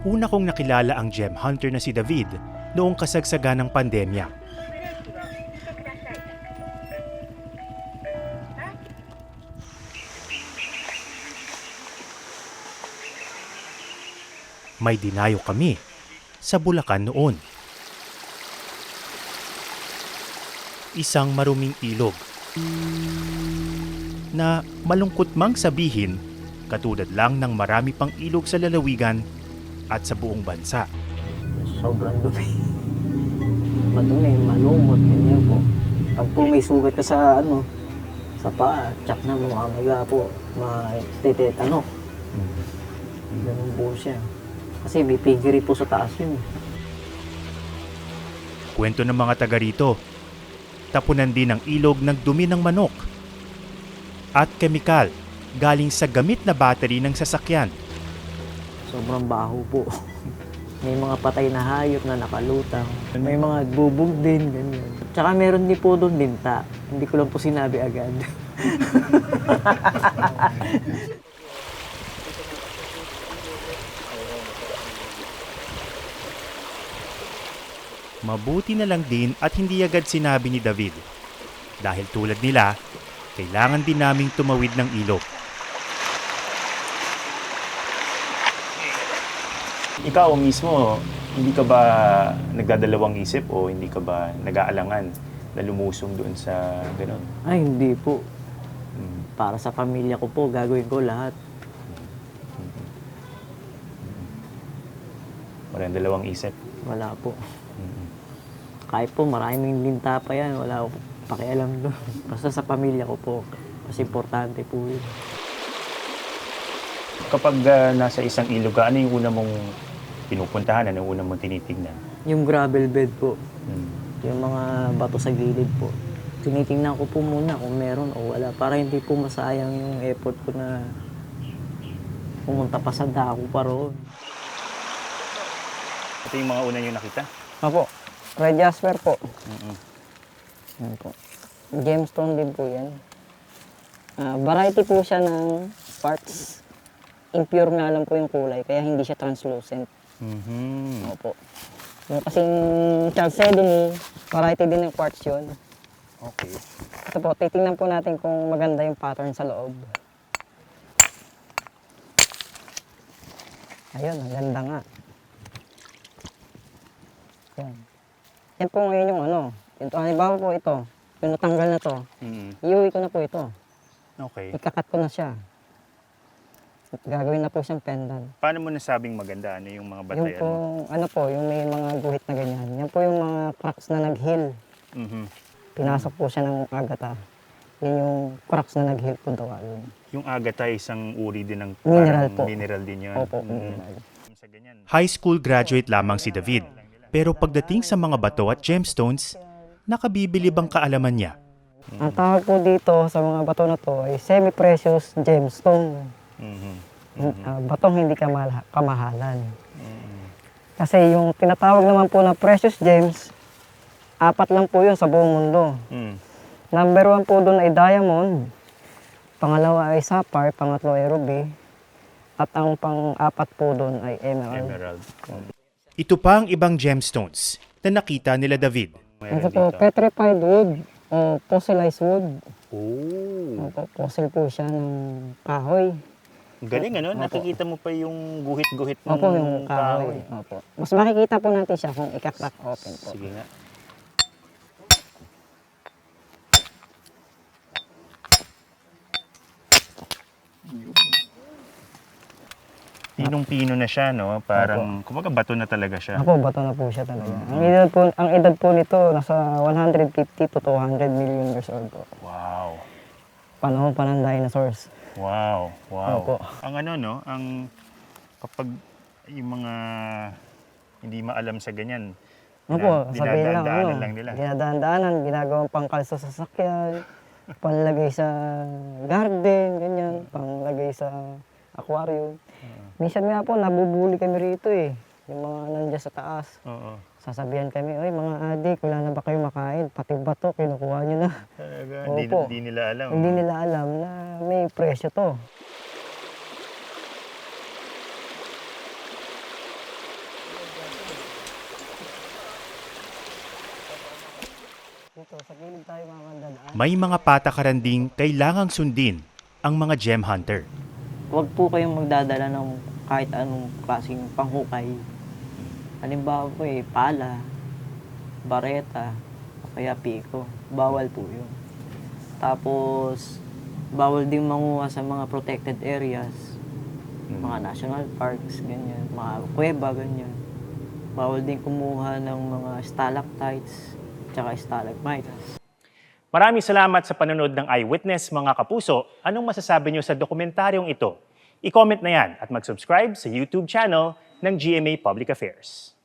Una kong nakilala ang gem hunter na si David noong kasagsagan ng pandemya. May dinayo kami sa Bulacan noon. Isang maruming ilog na malungkot mang sabihin, katulad lang ng marami pang ilog sa lalawigan at sa buong bansa. Sobrang dumi. Madumi, malumot, ganyan po. Pag po may sugat ka sa sa paa, tsak na mamamaga po, matetetano. Ganun po siya. Kasi may pigiri po sa taas yun. Kwento ng mga taga rito, tapunan din ng ilog ng dumi ng manok at kemikal galing sa gamit na battery ng sasakyan. Sobrang baho po. May mga patay na hayop na nakalutang. May mga bubog din, ganyan. Tsaka meron din po doon linta. Hindi ko lang po sinabi agad. Mabuti na lang din at hindi agad sinabi ni David. Dahil tulad nila, kailangan din naming tumawid ng ilog. Ikaw mismo, hindi ka ba nagdadalawang isip o hindi ka ba nag-aalangan na lumusong doon sa gano'n? Ay, hindi po. Para sa pamilya ko po, gagawin ko lahat. Walang dalawang isip? Wala po. Kahit po maraming linta pa yan, wala ko pakialam doon. Basta sa pamilya ko po, mas importante po yun. Kapag nasa isang ilog ka, ano yung una mong pinupuntahan? Ano yung una mong tinitignan? Yung gravel bed po, yung mga bato sa gilid po. Tinitingnan ko po muna kung meron o wala para hindi po masayang yung effort ko na pumunta pa sa dako pa roon. Ito yung mga una nyo nakita? Opo, red jasper po. Yan po. Gemstone din po yan. Variety po siya ng parts. Impure nga lang po yung kulay, kaya hindi siya translucent. Opo. Yung kasing chalcedony, variety din ng quartz yun. Okay. Ito po, titingnan po natin kung maganda yung pattern sa loob. Ayun, ang ganda nga. Yan. Yan po ngayon yung Ito, halimbawa po ito, yung natanggal na to, iuwi ko na po ito. Okay. Ikakat ko na siya. Gagawin na po siyang pendant. Paano mo nasabing maganda? Ano yung mga Yung batayan po, mo? yung may mga guhit na ganyan. Yan po yung mga cracks na nag-heal. Pinasok po siya ng agata. Yun yung cracks na nag-heal po tawagin. Yung agata ay isang uri din ng Mineral parang po. mineral din yun. Opo, mineral. High school graduate lamang si David. Pero pagdating sa mga bato at gemstones, nakabibilib ang kaalaman niya. Ang tawag po dito sa mga bato na to ay semi-precious gemstone. Batong hindi kamahalan. Kasi yung tinatawag naman po na precious gems, 4 lang po yun sa buong mundo. Number 1 po doon ay diamond, pangalawa ay sapphire, pangatlo ay ruby, at ang pang-4 po doon ay emerald. Ito pa ang ibang gemstones na nakita nila David. Ito po, petrified wood o fossilized wood. Oh. Opo, fossil po siya ng kahoy. Galing ano? Nakikita mo pa yung guhit-guhit ng Opo, yung kahoy. Opo. Mas makikita po natin siya kung ika-crack open po. Sige nga. Pinong-pino na siya, no? Parang, kumbaga bato na talaga siya. Opo, bato na po siya talaga. Ang edad po nito, nasa 150 to 200 million years old po. Wow. Panahon pa ng dinosaurs. Wow. Opo. Ang ang kapag yung mga hindi maalam sa ganyan, Opo, sabihin lang, dinadaan-daanan lang nila. Dinadaan-daanan, ginagawang pangkalso sa sasakyan, panlagay sa garden, ganyan, panlagay sa aquarium. Minsan nga po, nabubuli kami rito eh. Yung mga nandiyan sa taas. Oo. Sasabihan kami, oy mga adik, wala na ba kayo makain? Pati bato, kinukuha nyo na. Talaga, Opo. hindi nila alam. Hindi nila alam na may presyo to. dito, sa gilid tayo makakandaan. May mga patakaran ding kailangang sundin ang mga gem hunter. Huwag po kayong magdadala ng kahit anong klaseng panghukay. Halimbawa po pala, bareta, o kaya piko. Bawal po yun. Tapos, bawal din manguha sa mga protected areas, mga national parks, ganyan, mga kuweba, ganyan. Bawal din kumuha ng mga stalactites, tsaka stalagmites. Maraming salamat sa panonood ng Eyewitness, mga kapuso. Anong masasabi niyo sa dokumentaryong ito? I-comment na yan at mag-subscribe sa YouTube channel ng GMA Public Affairs.